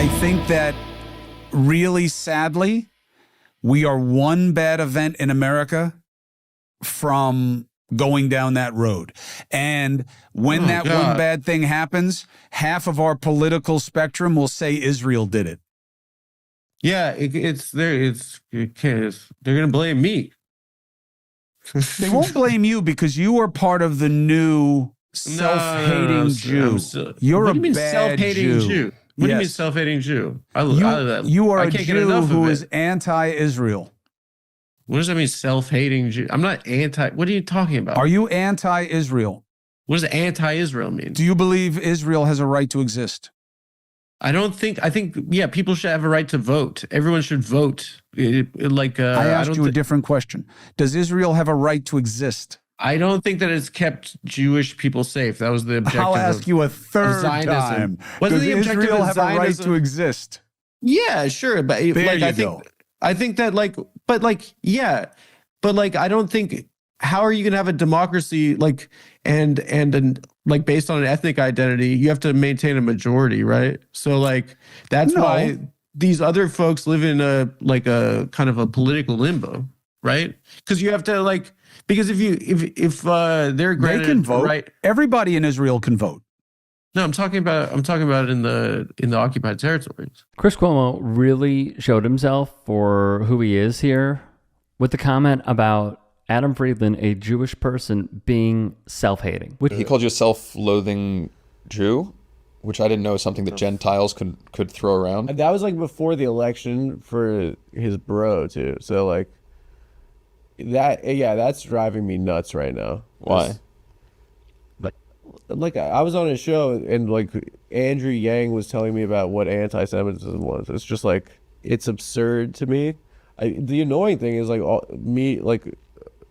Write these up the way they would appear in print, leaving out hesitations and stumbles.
I think that really sadly, we are one bad event in America from going down that road. And when one bad thing happens, half of our political spectrum will say Israel did it. Yeah, they're going to blame me. They won't blame you because you are part of the new self-hating Jew. You're a bad self-hating Jew. What do you mean self-hating Jew? You are a Jew who is anti-Israel. What does that mean, self-hating Jew? I'm not anti. What are you talking about? Are you anti-Israel? What does anti-Israel mean? Do you believe Israel has a right to exist? I think, yeah, people should have a right to vote. Everyone should vote. I asked you a different question. Does Israel have a right to exist? I don't think that it's kept Jewish people safe. That was the objective. I'll ask you a third time. Does Israel have a right to exist? Yeah, sure. But I think that I don't think, how are you going to have a democracy and based on an ethnic identity? You have to maintain a majority, right? So that's why these other folks live in a kind of a political limbo, right? Because you have to because if they're granted, they can vote. Right? Everybody in Israel can vote. No, I'm talking about in the occupied territories. Chris Cuomo really showed himself for who he is here with the comment about Adam Friedland, a Jewish person, being self-hating. He called you a self-loathing Jew, which I didn't know is something that Gentiles could throw around. That was before the election for his bro too. So that's driving me nuts right now. Why? I was on a show and Andrew Yang was telling me about what anti-Semitism was. It's just it's absurd to me. The annoying thing is I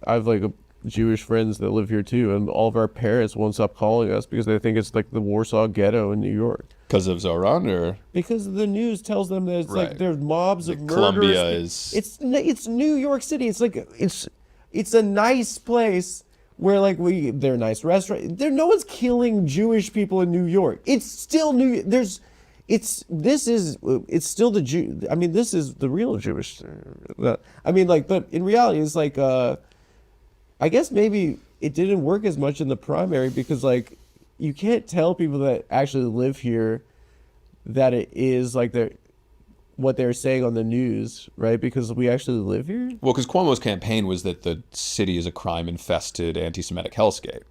have Jewish friends that live here too, and all of our parents won't stop calling us because they think it's the Warsaw Ghetto in New York. Because of Zoran, or because the news tells them that it's there's mobs of murderers. Columbia is. It's New York City. It's a nice place where they're nice restaurants. No one's killing Jewish people in New York. It's still it's still the Jew. I mean, this is the real Jewish. But in reality, it's I guess maybe it didn't work as much in the primary because you can't tell people that actually live here that it is what they're saying on the news, right? Because we actually live here. Well, because Cuomo's campaign was that the city is a crime-infested anti-Semitic hellscape.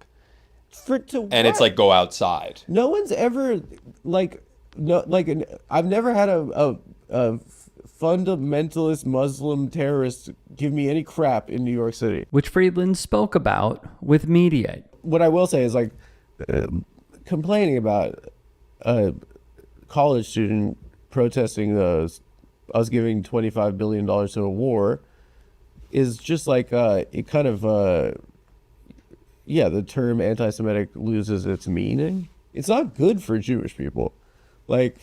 And it's go outside. No one's ever I've never had a fundamentalist Muslim terrorist give me any crap in New York City. Which Friedland spoke about with Mediate. What I will say is complaining about a college student protesting us giving $25 billion to a war is just it kind of the term anti-Semitic loses its meaning. It's not good for Jewish people. It's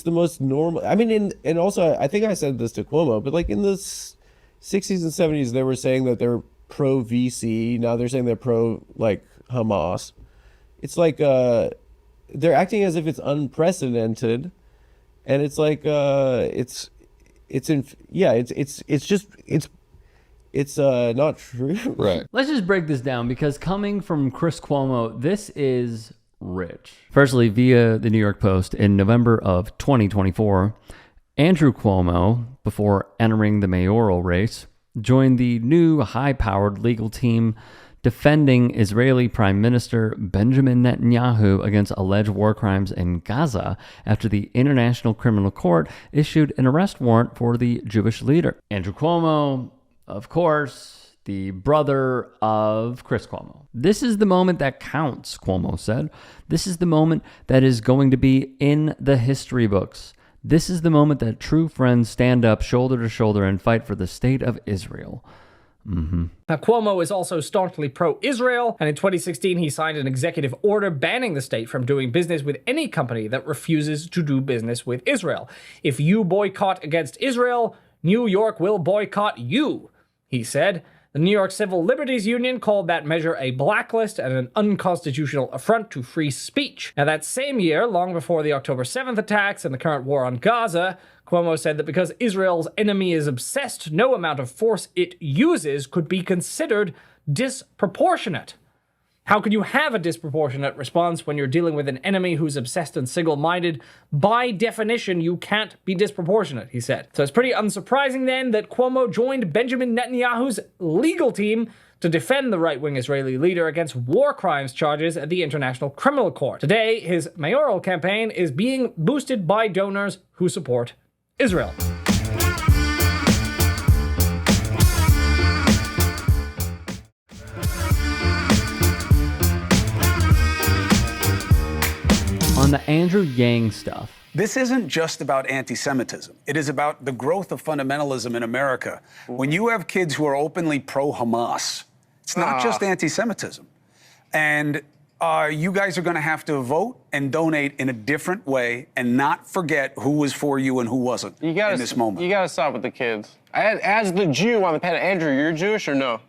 the most normal. I mean, and also I think I said this to Cuomo, but in the 60s and 70s they were saying that they're pro VC. Now they're saying they're pro Hamas. It's they're acting as if it's unprecedented, and it's not true. Right. Let's just break this down because coming from Chris Cuomo, this is rich. Firstly, via the New York Post in November of 2024, Andrew Cuomo, before entering the mayoral race, joined the new high-powered legal team defending Israeli Prime Minister Benjamin Netanyahu against alleged war crimes in Gaza after the International Criminal Court issued an arrest warrant for the Jewish leader. Andrew Cuomo, of course, the brother of Chris Cuomo. This is the moment that counts, Cuomo said. This is the moment that is going to be in the history books. This is the moment that true friends stand up shoulder to shoulder and fight for the state of Israel. Mm-hmm. Now, Cuomo is also staunchly pro-Israel, and in 2016 he signed an executive order banning the state from doing business with any company that refuses to do business with Israel. If you boycott against Israel, New York will boycott you, he said. The New York Civil Liberties Union called that measure a blacklist and an unconstitutional affront to free speech. Now, that same year, long before the October 7th attacks and the current war on Gaza, Cuomo said that because Israel's enemy is obsessed, no amount of force it uses could be considered disproportionate. How could you have a disproportionate response when you're dealing with an enemy who's obsessed and single-minded? By definition, you can't be disproportionate, he said. So it's pretty unsurprising then that Cuomo joined Benjamin Netanyahu's legal team to defend the right-wing Israeli leader against war crimes charges at the International Criminal Court. Today, his mayoral campaign is being boosted by donors who support Israel. On the Andrew Yang stuff, This isn't just about anti-Semitism. It is about the growth of fundamentalism in America. When you have kids who are openly pro-Hamas, it's not just anti-Semitism. And you guys are going to have to vote and donate in a different way and not forget who was for you and who wasn't in this moment. You got to stop with the kids. As the Jew on the panel, Andrew, you're Jewish or no?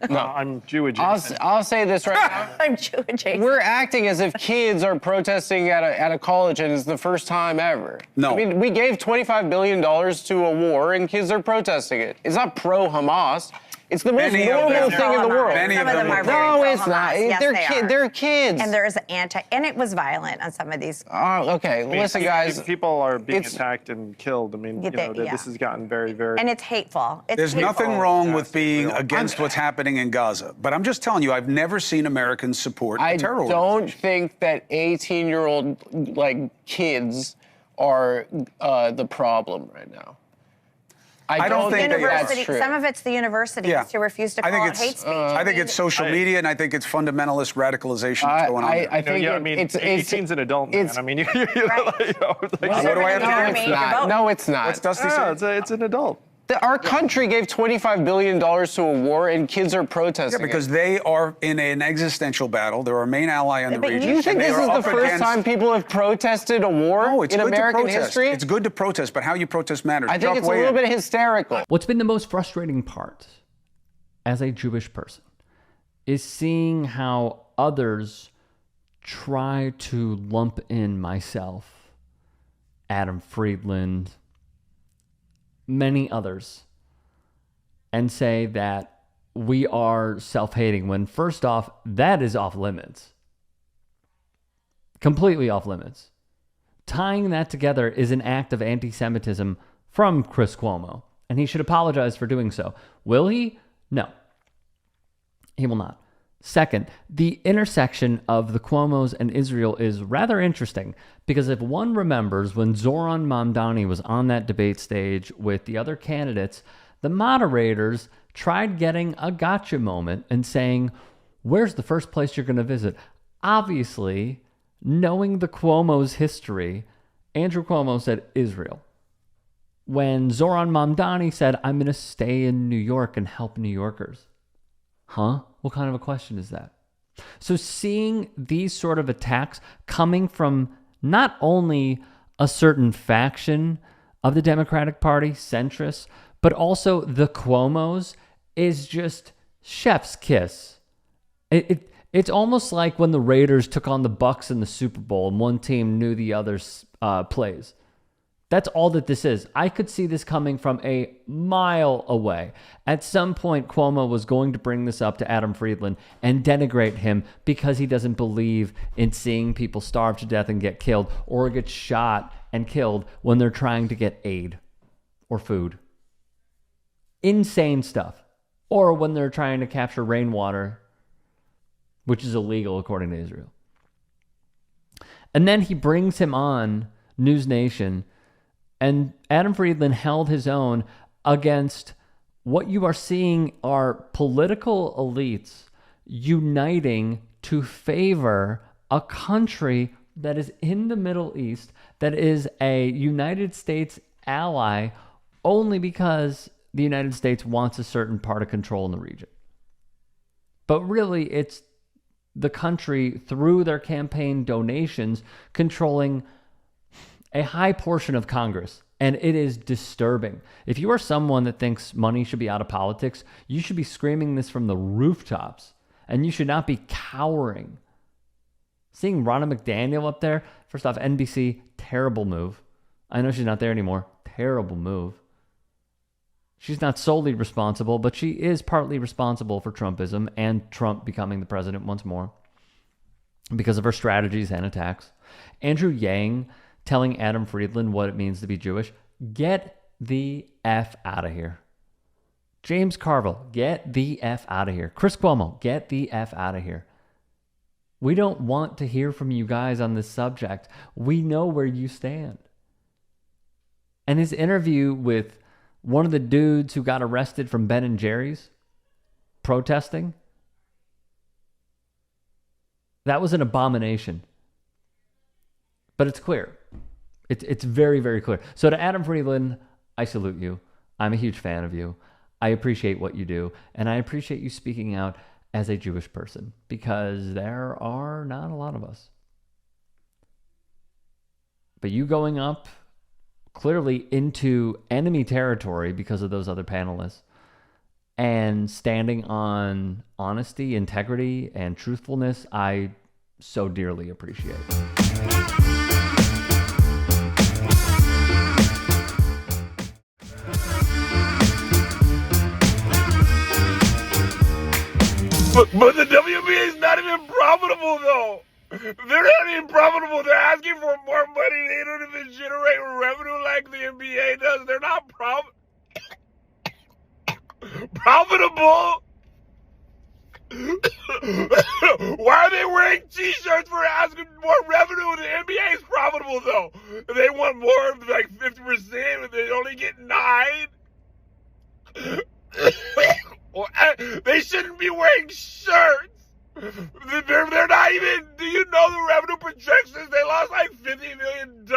No, I'm Jewish. I'll say this right now. I'm Jewish. We're acting as if kids are protesting at a college and it's the first time ever. No. I mean, we gave $25 billion to a war and kids are protesting it. It's not pro-Hamas. It's the most normal thing in the world. Many Some of them are are. very No, it's pro-Hamas. not. Yes, They're kids. And there's and it was violent on some of these. Oh, okay. Listen, guys. People are being attacked and killed. I mean, Yeah. this has gotten very, very. And it's hateful. There's nothing wrong with being against what's happening in Gaza. But I'm just telling you, I've never seen Americans support I a terror don't organization. think that 18-year-old kids are the problem right now. I don't think that's true. Some of it's the universities who refuse to call it hate speech. I think it's social media, and I think it's fundamentalist radicalization that's going on there. I think it's 18's an adult, man. I mean, Right. What do I have to do? No, it's not. What's Dusty saying? it's an adult. Our country gave $25 billion to a war, and kids are protesting. Yeah, because they are in an existential battle. They're our main ally in the region. Do you think and they this are is the up first against- time people have protested a war No, it's in good American to protest. history? It's good to protest, but how you protest matters. I think Chuck, it's a weigh little in. bit hysterical. what's been the most frustrating part as a Jewish person is seeing how others try to lump in myself, Adam Friedland, many others, and say that we are self-hating when, first off, that is off limits. Completely off limits. Tying that together is an act of anti-Semitism from Chris Cuomo, and he should apologize for doing so. Will he? No. He will not. Second, the intersection of the Cuomos and Israel is rather interesting because if one remembers when Zoran Mamdani was on that debate stage with the other candidates, the moderators tried getting a gotcha moment and saying, where's the first place you're going to visit? Obviously, knowing the Cuomo's history, Andrew Cuomo said Israel. When Zoran Mamdani said, I'm going to stay in New York and help New Yorkers. Huh? What kind of a question is that? So seeing these sort of attacks coming from not only a certain faction of the Democratic Party, centrists, but also the Cuomos is just chef's kiss. It's almost like when the Raiders took on the Bucs in the Super Bowl and one team knew the other's plays. That's all that this is. I could see this coming from a mile away. At some point, Cuomo was going to bring this up to Adam Friedland and denigrate him because he doesn't believe in seeing people starve to death and get killed or get shot and killed when they're trying to get aid or food. Insane stuff. Or when they're trying to capture rainwater, which is illegal according to Israel. And then he brings him on News Nation, and Adam Friedland held his own against what you are seeing are political elites uniting to favor a country that is in the Middle East, that is a United States ally only because the United States wants a certain part of control in the region. But really, it's the country, through their campaign donations, controlling a high portion of Congress And it is disturbing. If you are someone that thinks money should be out of politics, you should be screaming this from the rooftops. And you should not be cowering. Seeing Ronna McDaniel up there, first off, NBC, terrible move. I know she's not there anymore. Terrible move. She's not solely responsible, but she is partly responsible for Trumpism and Trump becoming the president once more because of her strategies and attacks. Andrew Yang telling Adam Friedland what it means to be Jewish. Get the F out of here. James Carville, get the F out of here. Chris Cuomo, get the F out of here. We don't want to hear from you guys on this subject. We know where you stand. And his interview with one of the dudes who got arrested from Ben & Jerry's protesting, that was an abomination. But it's clear. It's very, very clear. So to Adam Friedland, I salute you. I'm a huge fan of you. I appreciate what you do. And I appreciate you speaking out as a Jewish person, because there are not a lot of us. But you going up clearly into enemy territory because of those other panelists and standing on honesty, integrity, and truthfulness, I so dearly appreciate. But the WNBA is not even profitable, though. They're not even profitable. They're asking for more money. They don't even generate revenue like the NBA does. They're not profitable. Why are they wearing T-shirts for asking more revenue? The NBA is profitable, though. They want more, like 50%, but they only get 9%. They shouldn't be wearing shirts. They're not even, do you know the revenue projections? They lost like $50 million.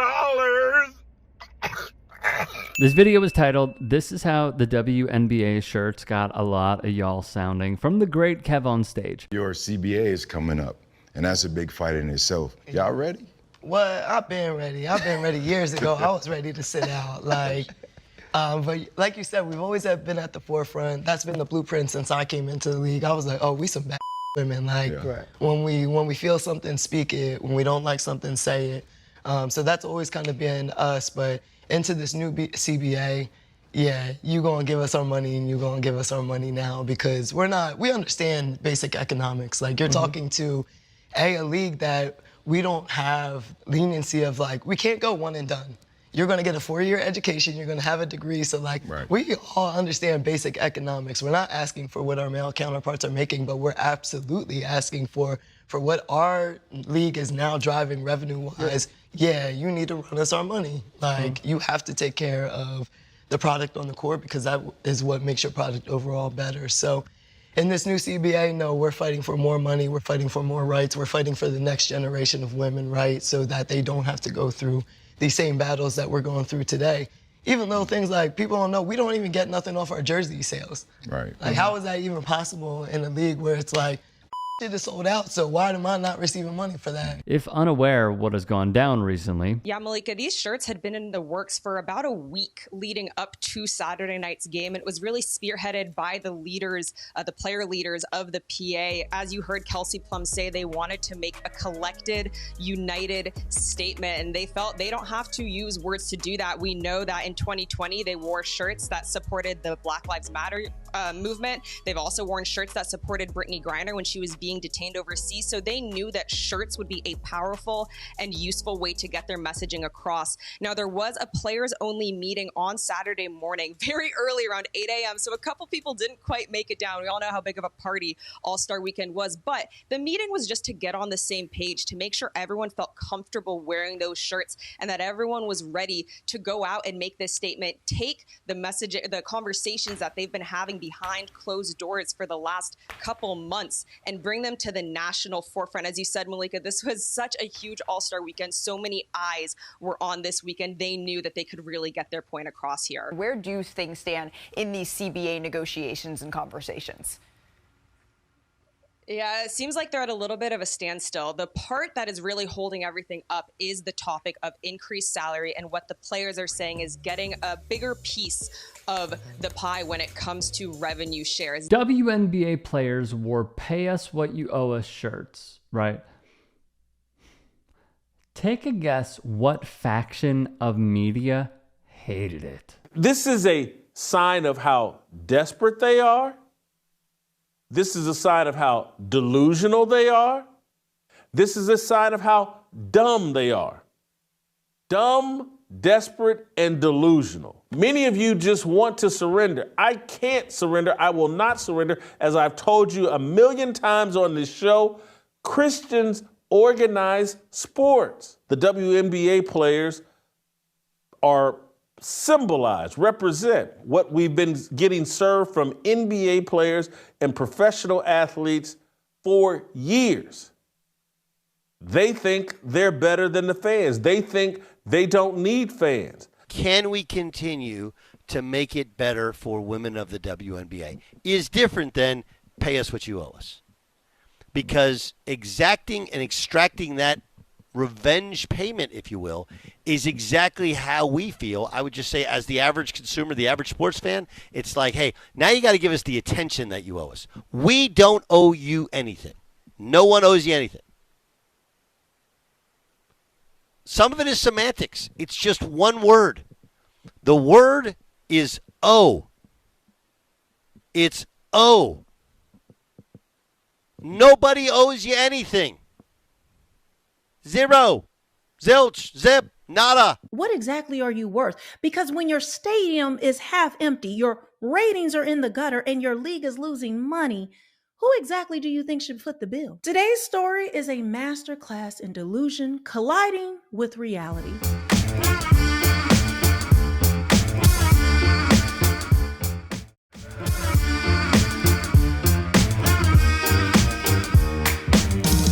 This video was titled, "This is how the WNBA shirts got a lot of y'all sounding," from the great Kev on Stage. Your CBA is coming up, and that's a big fight in itself. Y'all ready? Well, I've been ready. I've been ready years ago. I was ready to sit out. But like you said, we've always been at the forefront. That's been the blueprint since I came into the league. I was like, oh, we some bad women. When we feel something, speak it. When we don't like something, say it. So that's always kind of been us. But into this new CBA, yeah, you gonna give us our money and you gonna give us our money now, because we understand basic economics. Like, you're talking to a league that we don't have leniency of, like, we can't go one and done. You're going to get a 4-year education. You're going to have a degree. So, we all understand basic economics. We're not asking for what our male counterparts are making, but we're absolutely asking for what our league is now driving revenue-wise. Yeah, you need to run us our money. You have to take care of the product on the court, because that is what makes your product overall better. So, in this new CBA, no, we're fighting for more money. We're fighting for more rights. We're fighting for the next generation of women, right? So that they don't have to go through these same battles that we're going through today. Even though things like, people don't know, we don't even get nothing off our jersey sales. Right. How is that even possible in a league where it's like, shit is sold out, so why am I not receiving money for that? If unaware what has gone down recently. Yeah, Malika, these shirts had been in the works for about a week leading up to Saturday night's game. And it was really spearheaded by the leaders, the player leaders of the PA. As you heard Kelsey Plum say, they wanted to make a collected, united statement. And they felt they don't have to use words to do that. We know that in 2020, they wore shirts that supported the Black Lives Matter movement. They've also worn shirts that supported Brittany Griner when she was being detained overseas. So they knew that shirts would be a powerful and useful way to get their messaging across. Now, there was a players only meeting on Saturday morning, very early, around 8 a.m. So a couple people didn't quite make it down. We all know how big of a party All-Star Weekend was, but the meeting was just to get on the same page, to make sure everyone felt comfortable wearing those shirts and that everyone was ready to go out and make this statement, take the message, the conversations that they've been having behind closed doors for the last couple months, and bring them to the national forefront. As you said, Malika, this was such a huge All-Star Weekend. So many eyes were on this weekend. They knew that they could really get their point across here. Where do things stand in these CBA negotiations and conversations? Yeah, it seems like they're at a little bit of a standstill. The part that is really holding everything up is the topic of increased salary, and what the players are saying is getting a bigger piece of the pie when it comes to revenue shares. WNBA players wore "Pay Us What You Owe Us" shirts, right? Take a guess what faction of media hated it. This is a sign of how desperate they are. This is a sign of how delusional they are. This is a sign of how dumb they are. Dumb, desperate, and delusional. Many of you just want to surrender. I can't surrender. I will not surrender. As I've told you a million times on this show, Christians organize sports. The WNBA players represent what we've been getting served from NBA players and professional athletes for years. They think they're better than the fans. They think they don't need fans. Can we continue to make it better for women of the WNBA? Is different than pay us what you owe us. Because exacting and extracting that revenge payment, if you will, is exactly how we feel. I would just say, as the average consumer, the average sports fan, it's like, hey, now you got to give us the attention that you owe us. We don't owe you anything. No one owes you anything. Some of it is semantics. It's just one word. The word is owe. It's owe. Nobody owes you anything. Zero. Zilch. Zip. Nada. What exactly are you worth? Because when your stadium is half empty, your ratings are in the gutter, and your league is losing money, who exactly do you think should foot the bill? Today's story is a masterclass in delusion colliding with reality.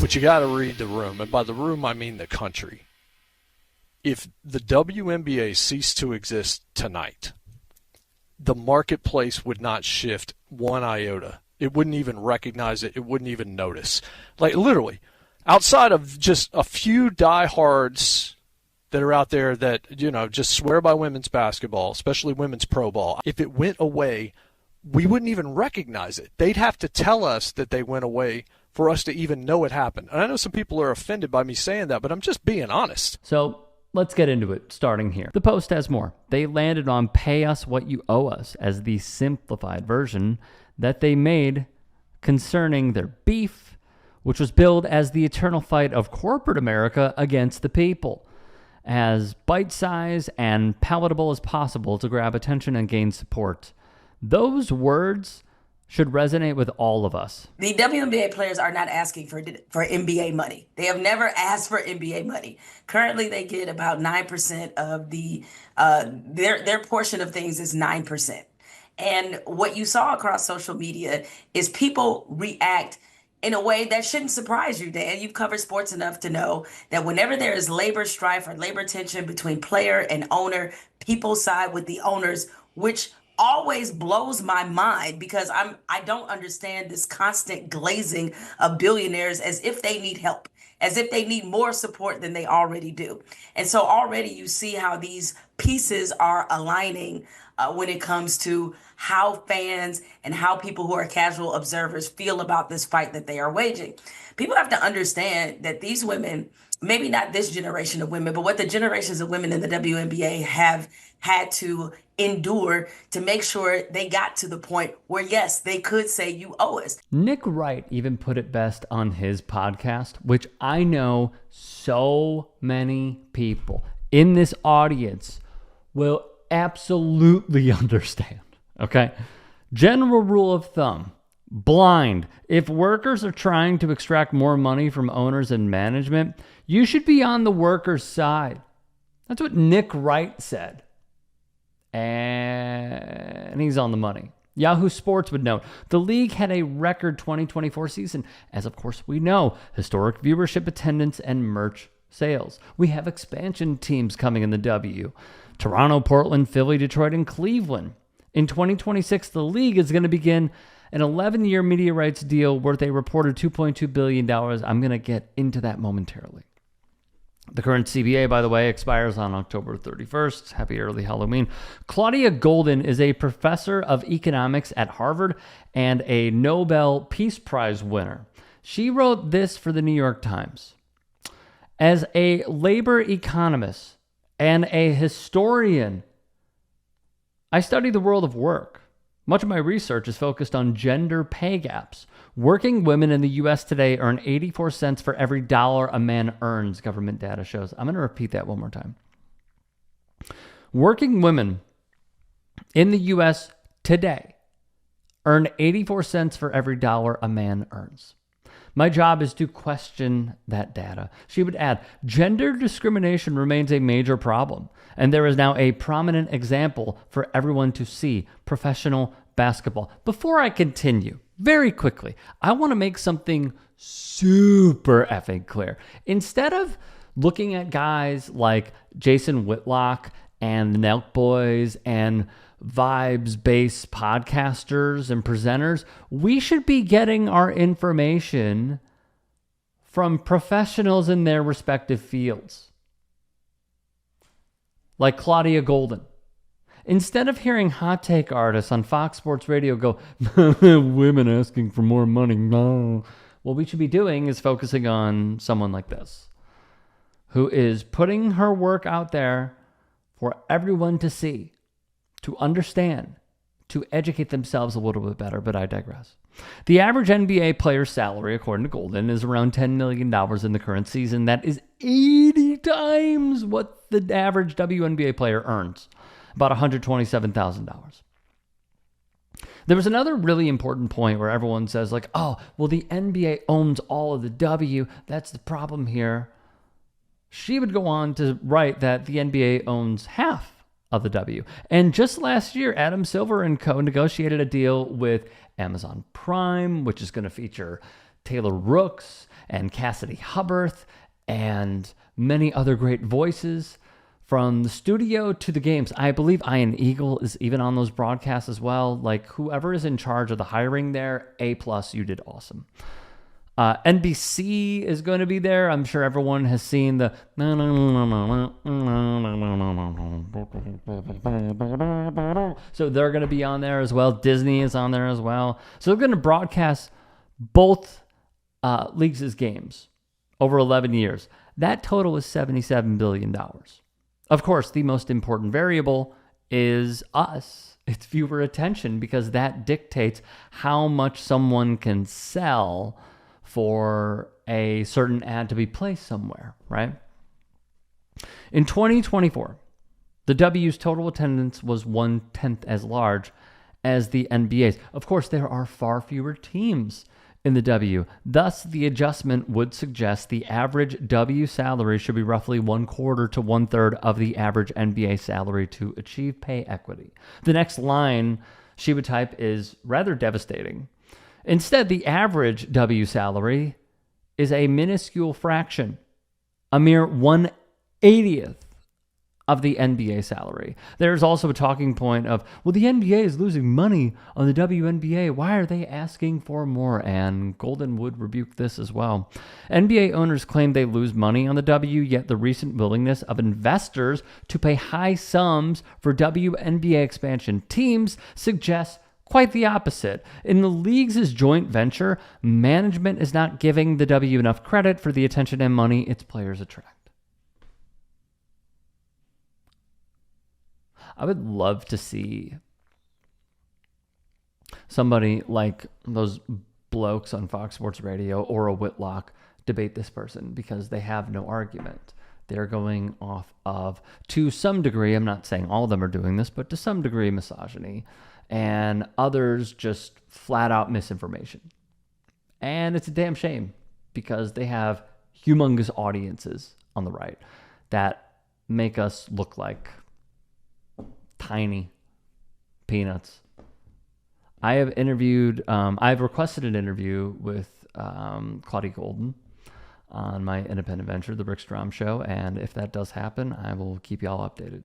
But you got to read the room, and by the room I mean the country. If the WNBA ceased to exist tonight, the marketplace would not shift one iota. It wouldn't even recognize it. It wouldn't even notice. Like, literally, outside of just a few diehards that are out there that, you know, just swear by women's basketball, especially women's pro ball, if it went away, we wouldn't even recognize it. They'd have to tell us that they went away for us to even know it happened. And I know some people are offended by me saying that, but I'm just being honest. So let's get into it, starting here. The Post has more. They landed on "Pay Us What You Owe Us" as the simplified version that they made concerning their beef, which was billed as the eternal fight of corporate America against the people, as bite-sized and palatable as possible to grab attention and gain support. Those words should resonate with all of us. The WNBA players are not asking for NBA money. They have never asked for NBA money. Currently, they get about 9% of the their portion of things is 9%. And what you saw across social media is people react in a way that shouldn't surprise you, Dan. You've covered sports enough to know that whenever there is labor strife or labor tension between player and owner, people side with the owners, which always blows my mind because I don't understand this constant glazing of billionaires as if they need help, as if they need more support than they already do. And so already you see how these pieces are aligning when it comes to how fans and how people who are casual observers feel about this fight that they are waging. People have to understand that these women, maybe not this generation of women, but what the generations of women in the WNBA have had to endure to make sure they got to the point where, yes, they could say you owe us. Nick Wright even put it best on his podcast, which I know so many people in this audience will absolutely understand, okay? General rule of thumb, blind. If workers are trying to extract more money from owners and management, you should be on the workers' side. That's what Nick Wright said. And he's on the money. Yahoo Sports would note the league had a record 2024 season, as of course we know, historic viewership, attendance, and merch sales. We have expansion teams coming in the W. Toronto, Portland, Philly, Detroit, and Cleveland. In 2026, the league is going to begin an 11-year media rights deal worth a reported $2.2 billion. I'm going to get into that momentarily. The current CBA, by the way, expires on October 31st. Happy early Halloween. Claudia Golden is a professor of economics at Harvard and a Nobel Peace Prize winner. She wrote this for the New York Times. As a labor economist and a historian, I study the world of work. Much of my research is focused on gender pay gaps. Working women in the U.S. today earn 84 cents for every dollar a man earns, government data shows. I'm going to repeat that one more time. Working women in the U.S. today earn 84 cents for every dollar a man earns. My job is to question that data. She would add, gender discrimination remains a major problem, and there is now a prominent example for everyone to see: professional basketball. Before I continue, very quickly, I want to make something super effing clear. Instead of looking at guys like Jason Whitlock and the Nelk Boys and vibes-based podcasters and presenters, we should be getting our information from professionals in their respective fields, like Claudia Golden. Instead of hearing hot take artists on Fox Sports Radio go, women asking for more money, no. What we should be doing is focusing on someone like this, who is putting her work out there for everyone to see, to understand, to educate themselves a little bit better, but I digress. The average NBA player's salary, according to Golden, is around $10 million in the current season. That is 80 times what the average WNBA player earns, about $127,000. There was another really important point where everyone says, like, oh, well, the NBA owns all of the W. That's the problem here. She would go on to write that the NBA owns half of the W. And just last year, Adam Silver and co. negotiated a deal with Amazon Prime, which is going to feature Taylor Rooks and Cassidy Hubbarth and many other great voices from the studio to the games. I believe Ian Eagle is even on those broadcasts as well. Like, whoever is in charge of the hiring there, A+, you did awesome. NBC is going to be there. I'm sure everyone has seen the so they're going to be on there as well. Disney is on there as well. So they're going to broadcast both leagues' games over 11 years. That total is $77 billion. Of course, the most important variable is us. It's viewer attention, because that dictates how much someone can sell for a certain ad to be placed somewhere, right? In 2024, the W's total attendance was 1/10 as large as the NBA's. Of course, there are far fewer teams in the W. Thus, the adjustment would suggest the average W salary should be roughly 1/4 to 1/3 of the average NBA salary to achieve pay equity. The next line she would type is rather devastating. Instead, the average W salary is a minuscule fraction, a mere 1/80th of the NBA salary. There's also a talking point of, well, the NBA is losing money on the WNBA. Why are they asking for more? And Golden would rebuke this as well. NBA owners claim they lose money on the W, yet the recent willingness of investors to pay high sums for WNBA expansion teams suggests quite the opposite. In the league's joint venture, management is not giving the W enough credit for the attention and money its players attract. I would love to see somebody like those blokes on Fox Sports Radio or a Whitlock debate this person, because they have no argument. They're going off of, to some degree, I'm not saying all of them are doing this, but to some degree, misogyny, and others just flat out misinformation. And it's a damn shame, because they have humongous audiences on the right that make us look like tiny peanuts. I've requested an interview with Claudia Golden on my independent venture, The Rick Strom Show, and if that does happen, I will keep y'all updated.